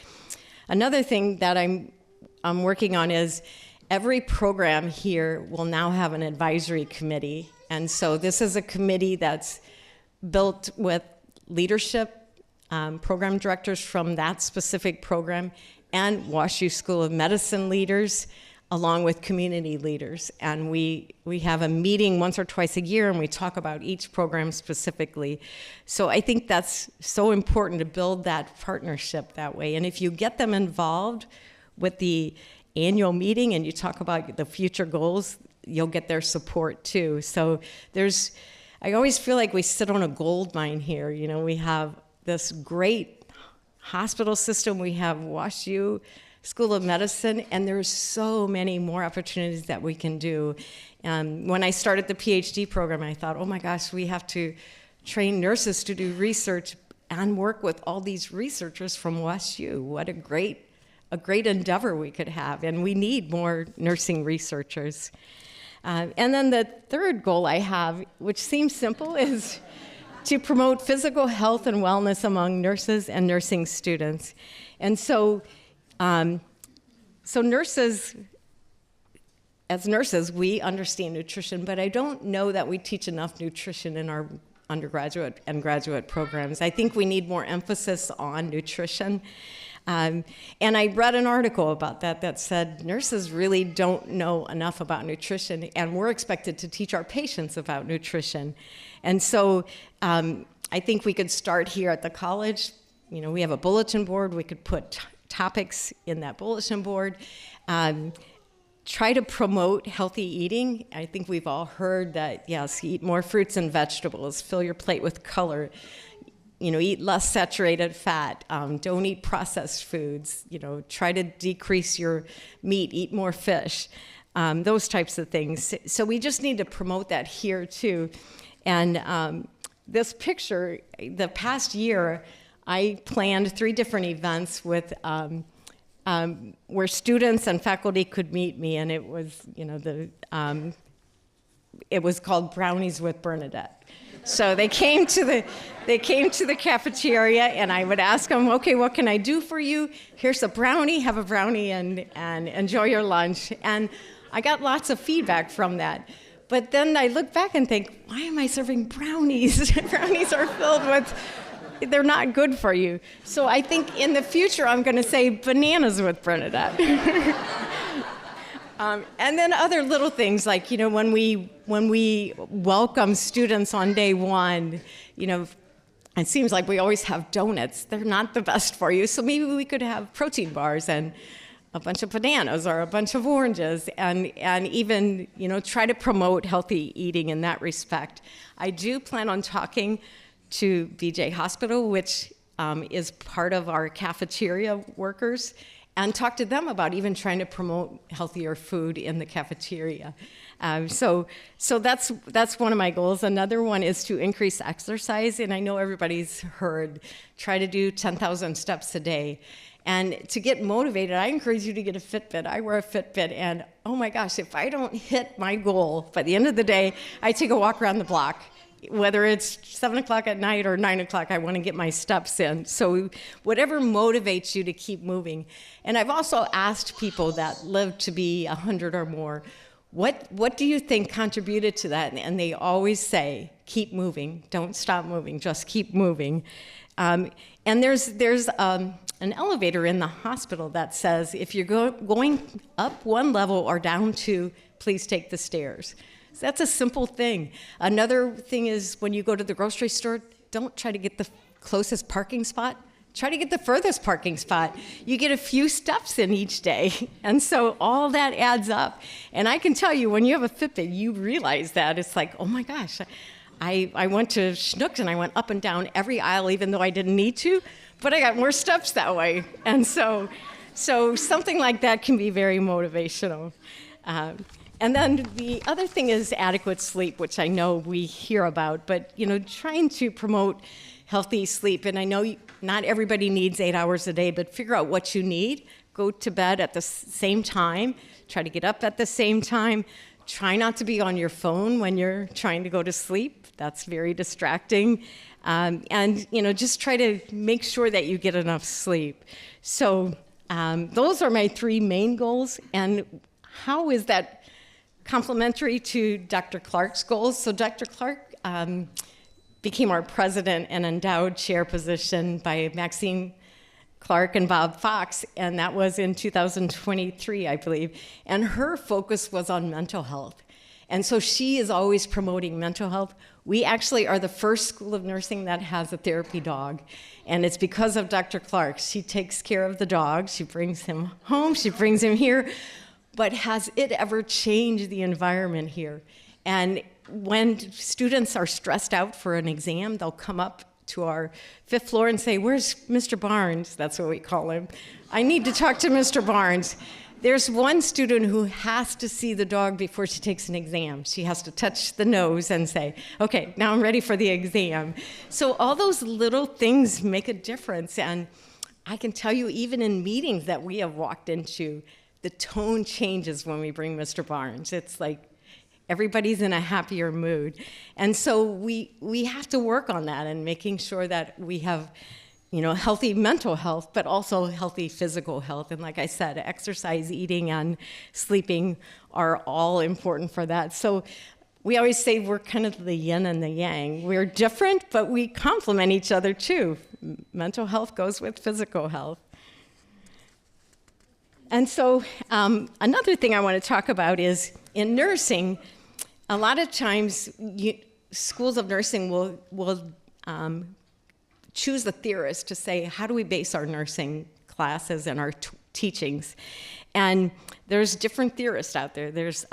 Another thing that I'm working on is every program here will now have an advisory committee. And so this is a committee that's built with leadership, program directors from that specific program, and WashU School of Medicine leaders, along with community leaders. And we have a meeting once or twice a year, and we talk about each program specifically. So I think that's so important to build that partnership that way. And if you get them involved with the annual meeting and you talk about the future goals, you'll get their support too. So I always feel like we sit on a gold mine here. You know, we have this great hospital system, we have WashU School of Medicine, and there's so many more opportunities that we can do. When I started the PhD program, I thought, oh my gosh, we have to train nurses to do research and work with all these researchers from WestU. What a great endeavor we could have, and we need more nursing researchers. And then the third goal I have, which seems simple, is to promote physical health and wellness among nurses and nursing students. And so nurses, as nurses, we understand nutrition, but I don't know that we teach enough nutrition in our undergraduate and graduate programs. I think we need more emphasis on nutrition. And I read an article about that said nurses really don't know enough about nutrition, and we're expected to teach our patients about nutrition. And so I think we could start here at the college. We have a bulletin board. We could put topics in that bulletin board. Try to promote healthy eating. I think we've all heard that, yes, eat more fruits and vegetables, fill your plate with color, eat less saturated fat, don't eat processed foods, try to decrease your meat, eat more fish, those types of things. So we just need to promote that here too. And this picture, the past year, I planned 3 different events with where students and faculty could meet me, and it was, it was called Brownies with Bernadette. So they came to the cafeteria, and I would ask them, okay, what can I do for you? Here's a brownie, have a brownie, and enjoy your lunch. And I got lots of feedback from that. But then I look back and think, why am I serving brownies? Brownies are filled with, they're not good for you. So I think in the future, I'm going to say bananas with Bernadette. And then other little things like, when we welcome students on day one, it seems like we always have donuts. They're not the best for you. So maybe we could have protein bars and a bunch of bananas or a bunch of oranges, and even, try to promote healthy eating in that respect. I do plan on talking to BJ Hospital, which is part of our cafeteria workers, and talk to them about even trying to promote healthier food in the cafeteria. So that's one of my goals. Another one is to increase exercise, and I know everybody's heard, try to do 10,000 steps a day. And to get motivated, I encourage you to get a Fitbit. I wear a Fitbit, and oh my gosh, if I don't hit my goal by the end of the day, I take a walk around the block. Whether it's 7 o'clock at night or 9 o'clock, I want to get my steps in. So whatever motivates you to keep moving. And I've also asked people that live to be 100 or more, what do you think contributed to that? And they always say, keep moving, don't stop moving, just keep moving. And there's an elevator in the hospital that says, if you're going up 1 level or down 2, please take the stairs. So that's a simple thing. Another thing is when you go to the grocery store, don't try to get the closest parking spot. Try to get the furthest parking spot. You get a few steps in each day. And so all that adds up. And I can tell you, when you have a Fitbit, you realize that. It's like, oh my gosh, I went to Schnucks and I went up and down every aisle even though I didn't need to, but I got more steps that way. And so something like that can be very motivational. And then the other thing is adequate sleep, which I know we hear about, but trying to promote healthy sleep. And I know not everybody needs 8 hours a day, but figure out what you need. Go to bed at the same time. Try to get up at the same time. Try not to be on your phone when you're trying to go to sleep. That's very distracting. And just try to make sure that you get enough sleep. So those are my 3 main goals. And how is that complementary to Dr. Clark's goals? So Dr. Clark became our president and endowed chair position by Maxine Clark and Bob Fox, and that was in 2023, I believe. And her focus was on mental health. And so she is always promoting mental health. We actually are the first school of nursing that has a therapy dog, and it's because of Dr. Clark. She takes care of the dog. She brings him home. She brings him here. But has it ever changed the environment here? And when students are stressed out for an exam, they'll come up to our 5th floor and say, where's Mr. Barnes? That's what we call him. I need to talk to Mr. Barnes. There's one student who has to see the dog before she takes an exam. She has to touch the nose and say, okay, now I'm ready for the exam. So all those little things make a difference. And I can tell you, even in meetings that we have walked into, the tone changes when we bring Mr. Barnes. It's like everybody's in a happier mood. And so we have to work on that and making sure that we have healthy mental health, but also healthy physical health. And like I said, exercise, eating, and sleeping are all important for that. So we always say we're kind of the yin and the yang. We're different, but we complement each other too. Mental health goes with physical health. And so another thing I want to talk about is in nursing, a lot of times schools of nursing will choose a theorist to say, how do we base our nursing classes and our teachings? And there's different theorists out there. There's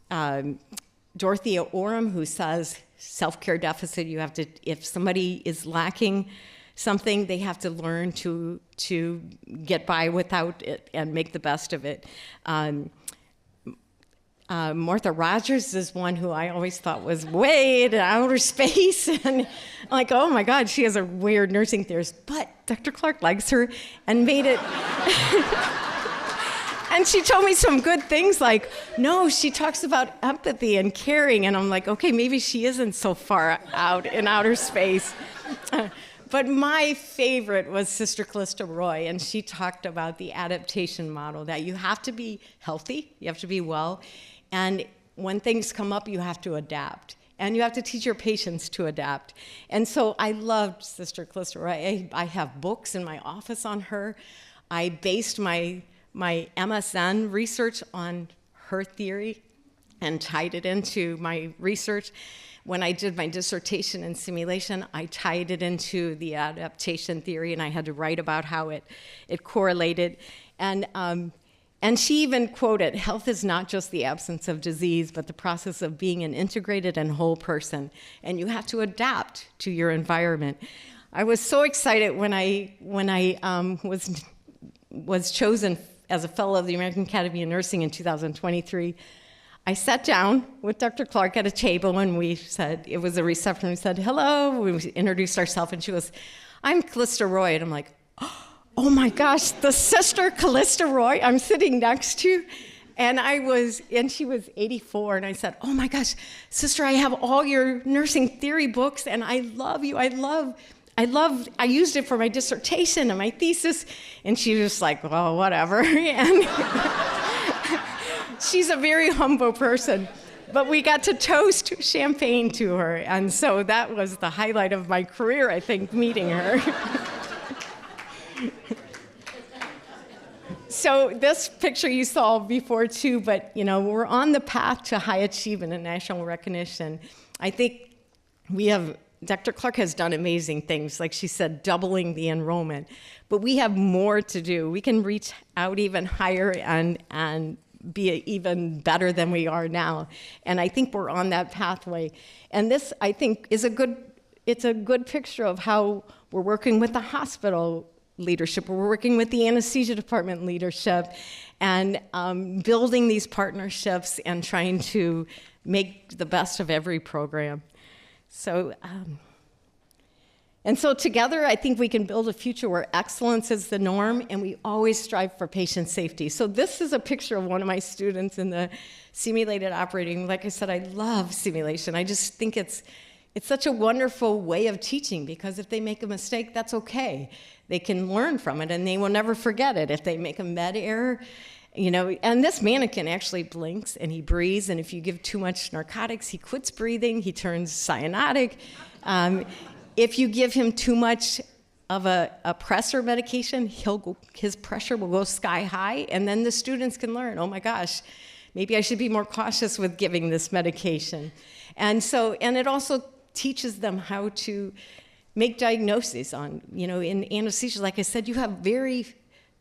Dorothea Orem, who says self-care deficit, you have to, if somebody is lacking something, they have to learn to get by without it and make the best of it. Martha Rogers is one who I always thought was way in outer space. And I'm like, oh my God, she is a weird nursing theorist. But Dr. Clark likes her and made it. And she told me some good things like, no, she talks about empathy and caring. And I'm like, okay, maybe she isn't so far out in outer space. But my favorite was Sister Callista Roy, and she talked about the adaptation model, that you have to be healthy, you have to be well, and when things come up, you have to adapt. And you have to teach your patients to adapt. And so I loved Sister Callista Roy. I have books in my office on her. I based my MSN research on her theory and tied it into my research. When I did my dissertation in simulation, I tied it into the adaptation theory, and I had to write about how it correlated. And she even quoted, health is not just the absence of disease, but the process of being an integrated and whole person. And you have to adapt to your environment. I was so excited when I was chosen as a fellow of the American Academy of Nursing in 2023. I sat down with Dr. Clark at a table, and we said, it was a reception, we said, hello, we introduced ourselves, and she goes, I'm Callista Roy, and I'm like, oh my gosh, the Sister Callista Roy I'm sitting next to. And she was 84, and I said, oh my gosh, sister, I have all your nursing theory books, and I love you, I used it for my dissertation and my thesis. And she was like, well, whatever. And she's a very humble person. But we got to toast champagne to her. And so that was the highlight of my career, I think, meeting her. So this picture you saw before too, but we're on the path to high achievement and national recognition. I think Dr. Clark has done amazing things, like she said, doubling the enrollment. But we have more to do. We can reach out even higher and be even better than we are now. And I think we're on that pathway. And this, I think, it's a good picture of how we're working with the hospital leadership, we're working with the anesthesia department leadership, and building these partnerships and trying to make the best of every program. So together, I think we can build a future where excellence is the norm, and we always strive for patient safety. So this is a picture of one of my students in the simulated operating. Like I said, I love simulation. I just think it's such a wonderful way of teaching, because if they make a mistake, that's okay. They can learn from it, and they will never forget it. If they make a med error, and this mannequin actually blinks and he breathes, and if you give too much narcotics, he quits breathing, he turns cyanotic. If you give him too much of a pressor medication, his pressure will go sky high, and then the students can learn, oh my gosh, maybe I should be more cautious with giving this medication. And it also teaches them how to make diagnoses on, in anesthesia, like I said, you have very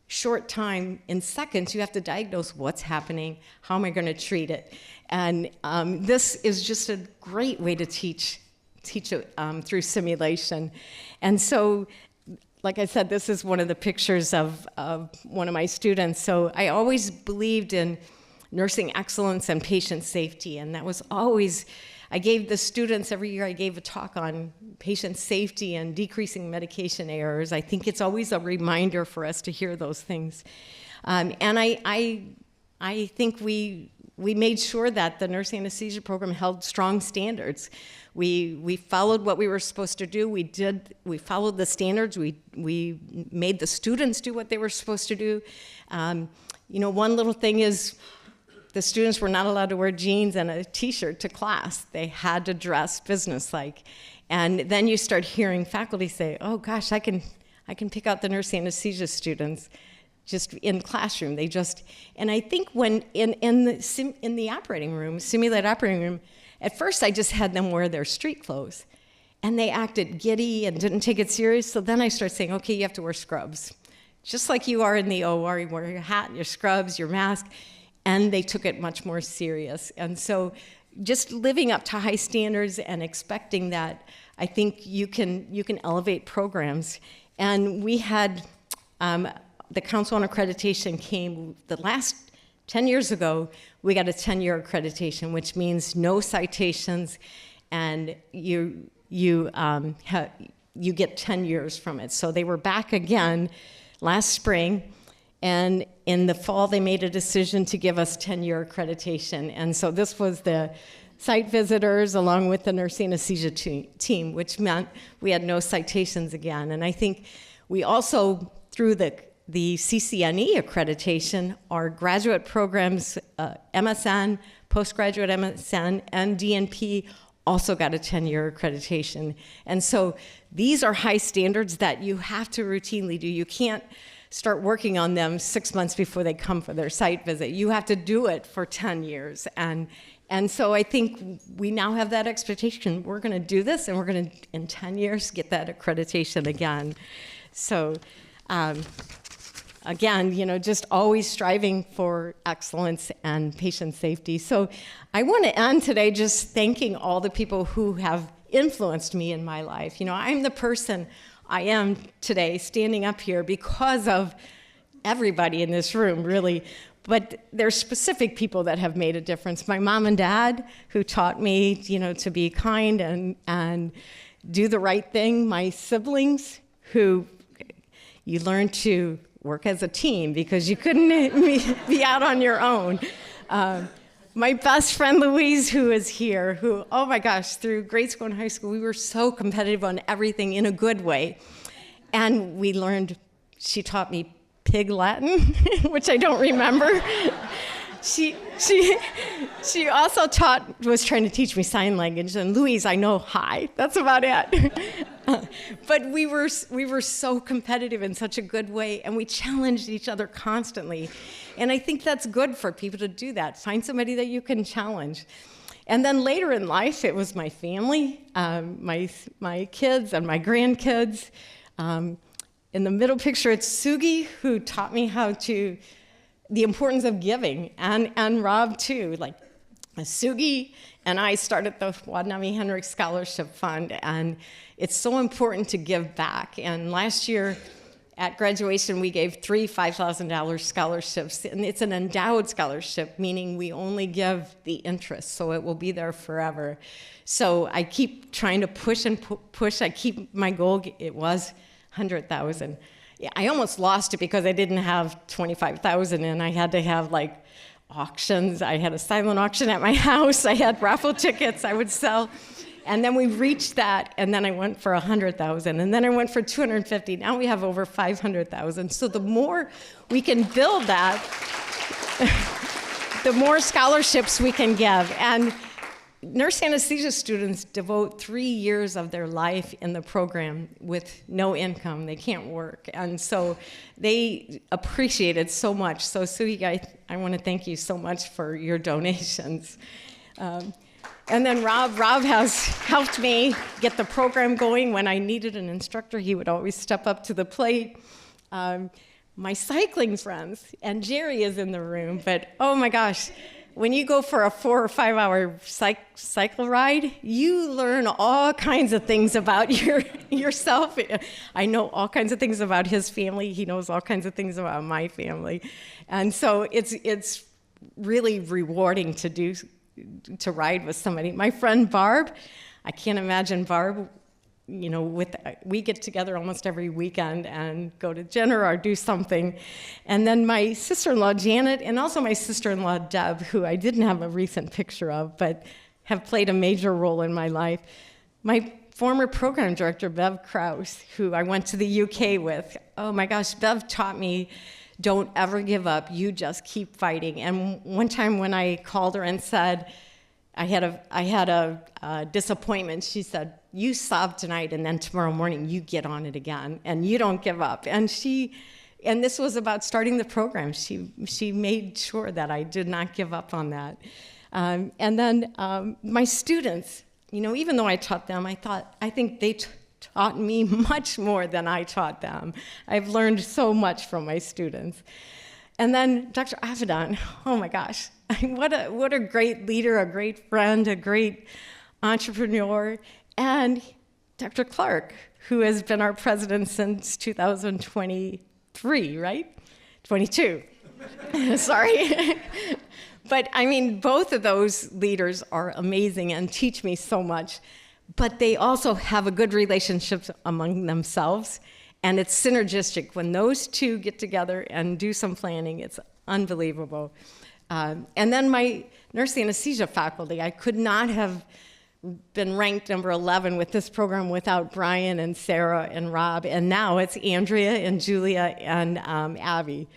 short time, in seconds, you have to diagnose what's happening, how am I going to treat it. And this is just a great way to teach it through simulation. And so, like I said, this is one of the pictures of one of my students. So I always believed in nursing excellence and patient safety, and that was always, I gave the students, every year I gave a talk on patient safety and decreasing medication errors. I think it's always a reminder for us to hear those things. And I think we made sure that the nurse anesthesia program held strong standards. We followed what we were supposed to do. We followed the standards. We made the students do what they were supposed to do. One little thing is the students were not allowed to wear jeans and a t-shirt to class. They had to dress businesslike. And then you start hearing faculty say, oh gosh, I can pick out the nurse anesthesia students just in classroom. And I think when in the operating room, simulated operating room, at first I just had them wear their street clothes, and they acted giddy and didn't take it serious. So then I started saying, okay, you have to wear scrubs. Just like you are in the OR, you wear your hat, your scrubs, your mask, and they took it much more serious. And so just living up to high standards and expecting that, I think you can elevate programs. And we had, the Council on Accreditation came the last 10 years ago. We got a 10-year accreditation, which means no citations, and you get 10 years from it. So they were back again last spring, and in the fall they made a decision to give us 10-year accreditation. And so this was the site visitors along with the nurse anesthesia team, which meant we had no citations again. And I think we also, through the CCNE accreditation, our graduate programs, MSN, postgraduate MSN, and DNP also got a 10-year accreditation. And so these are high standards that you have to routinely do. You can't start working on them 6 months before they come for their site visit. You have to do it for 10 years. And so I think we now have that expectation. We're going to do this, and we're going to, in 10 years, get that accreditation again. So again, just always striving for excellence and patient safety. So I want to end today just thanking all the people who have influenced me in my life. I'm the person I am today standing up here because of everybody in this room, really. But there's specific people that have made a difference. My mom and dad, who taught me, to be kind and do the right thing. My siblings, who you learn to work as a team because you couldn't be out on your own. My best friend Louise, who is here, who, oh my gosh, through grade school and high school, we were so competitive on everything in a good way. And we learned, she taught me Pig Latin, which I don't remember. She also was trying to teach me sign language, and Louise, I know hi. That's about it. But we were so competitive in such a good way, and we challenged each other constantly. And I think that's good for people to do that. Find somebody that you can challenge. And then later in life, it was my family, my kids and my grandkids. In the middle picture, it's Sugi, who taught me the importance of giving, and Rob too. Like Sugi and I started the Wadnami Henrichs Scholarship Fund, and it's so important to give back. And last year at graduation, we gave 3 $5,000 scholarships, and it's an endowed scholarship, meaning we only give the interest, so it will be there forever. So I keep trying to push and push. I keep my goal. It was 100,000. I almost lost it because I didn't have 25,000, and I had to have auctions. I had a silent auction at my house. I had raffle tickets I would sell. And then we reached that, and then I went for 100,000, and then I went for 250. Now we have over 500,000. So the more we can build that, the more scholarships we can give. And nurse anesthesia students devote 3 years of their life in the program with no income. They can't work. And so they appreciate it so much. So Sugi, I want to thank you so much for your donations. And then Rob has helped me get the program going. When I needed an instructor, he would always step up to the plate. My cycling friends, and Jerry is in the room, but oh my gosh, when you go for a 4 or 5 hour cycle ride, you learn all kinds of things about yourself. I know all kinds of things about his family. He knows all kinds of things about my family. And so it's really rewarding to ride with somebody. My friend Barb, I can't imagine Barb, we get together almost every weekend and go to dinner or do something. And then my sister-in-law, Janet, and also my sister-in-law, Deb, who I didn't have a recent picture of, but have played a major role in my life. My former program director, Bev Krause, who I went to the UK with. Oh my gosh, Bev taught me, don't ever give up, you just keep fighting. And one time when I called her and said, I had a disappointment, she said, you sob tonight, and then tomorrow morning you get on it again, and you don't give up. And this was about starting the program. She made sure that I did not give up on that. And then my students, even though I taught them, I think they taught me much more than I taught them. I've learned so much from my students. And then Dr. Avedon, oh my gosh, what a great leader, a great friend, a great entrepreneur. And Dr. Clark, who has been our president since 2023, right? 22. Sorry. But I mean, both of those leaders are amazing and teach me so much. But they also have a good relationship among themselves. And it's synergistic. When those two get together and do some planning, it's unbelievable. And then my nurse anesthesia faculty, I could not have been ranked number 11 with this program without Brian and Sarah and Rob. And now it's Andrea and Julia and Abby.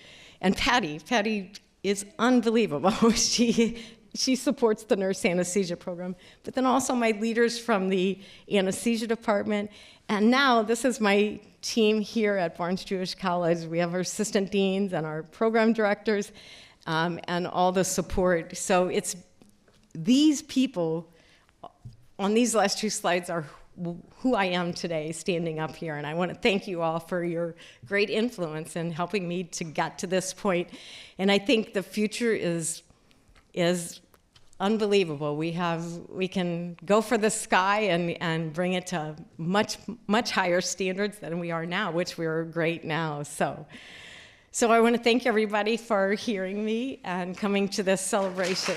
And Patty. Patty is unbelievable. She supports the nurse anesthesia program. But then also my leaders from the anesthesia department. And now this is my team here at Barnes Jewish College. We have our assistant deans and our program directors and all the support. So it's these people on these last two slides are who I am today, standing up here. And I want to thank you all for your great influence in helping me to get to this point. And I think the future is unbelievable. We can go for the sky and bring it to much higher standards than we are now, which we're great now. So I want to thank everybody for hearing me and coming to this celebration.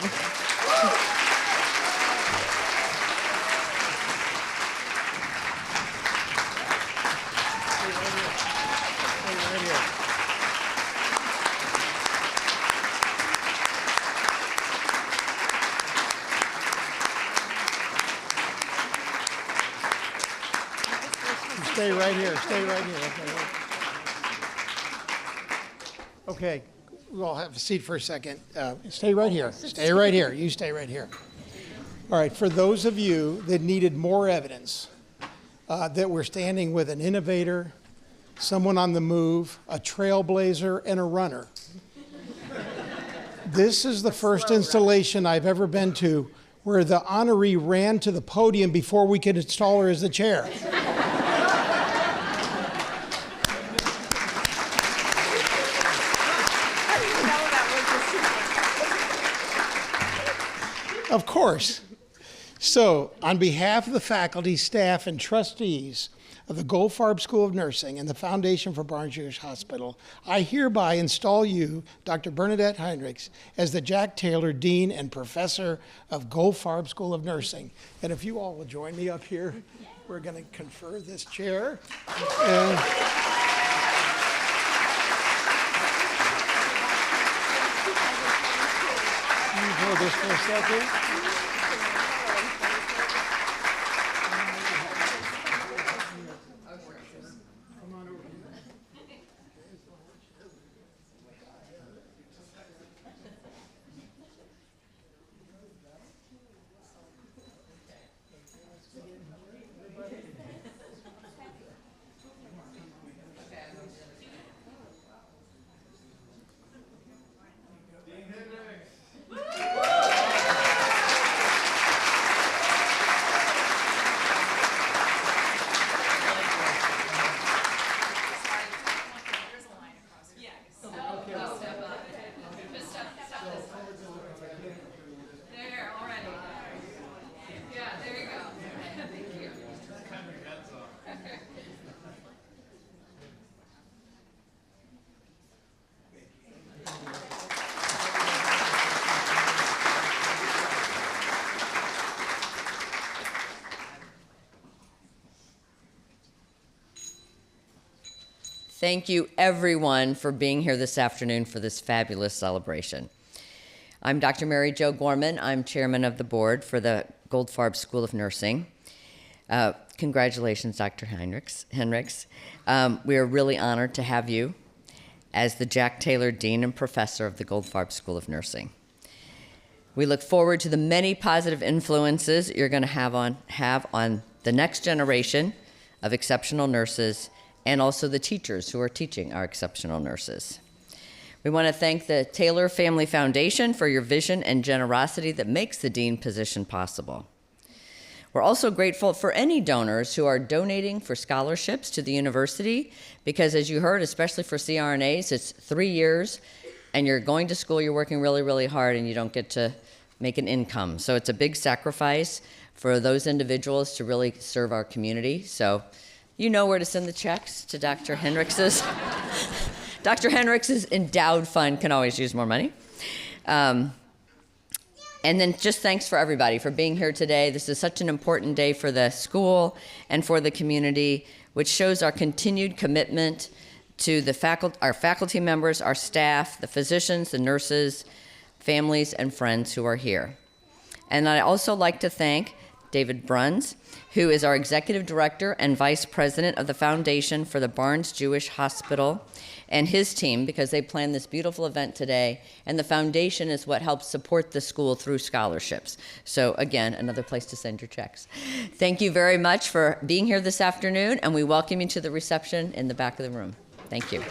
Stay right here. Stay right here. Okay, we'll have a seat for a second. Stay right here. Stay right here. You stay right here. All right, for those of you that needed more evidence that we're standing with an innovator, someone on the move, a trailblazer, and a runner, this is the first installation I've ever been to where the honoree ran to the podium before we could install her as the chair. Of course. So, on behalf of the faculty, staff, and trustees of the Goldfarb School of Nursing and the Foundation for Barnes Jewish Hospital, I hereby install you, Dr. Bernadette Henrichs, as the Jack Taylor Dean and Professor of Goldfarb School of Nursing. And if you all will join me up here, we're going to confer this chair. Can you hold this for a second? Thank you, everyone, for being here this afternoon for this fabulous celebration. I'm Dr. Mary Jo Gorman. I'm chairman of the board for the Goldfarb School of Nursing. Congratulations, Dr. Henrichs. We are really honored to have you as the Jack Taylor Dean and Professor of the Goldfarb School of Nursing. We look forward to the many positive influences you're going to have on the next generation of exceptional nurses and also the teachers who are teaching our exceptional nurses. We want to thank the Taylor Family Foundation for your vision and generosity that makes the dean position possible. We're also grateful for any donors who are donating for scholarships to the university because, as you heard, especially for CRNAs, it's 3 years and you're going to school, you're working really, really hard, and you don't get to make an income. So it's a big sacrifice for those individuals to really serve our community. So you know where to send the checks to Dr. Henrichs's. Dr. Henrichs's endowed fund can always use more money. And then just thanks for everybody for being here today. This is such an important day for the school and for the community, which shows our continued commitment to our faculty members, our staff, the physicians, the nurses, families, and friends who are here. And I'd also like to thank David Bruns, who is our Executive Director and Vice President of the Foundation for the Barnes Jewish Hospital, and his team, because they planned this beautiful event today, and the foundation is what helps support the school through scholarships. So again, another place to send your checks. Thank you very much for being here this afternoon, and we welcome you to the reception in the back of the room. Thank you.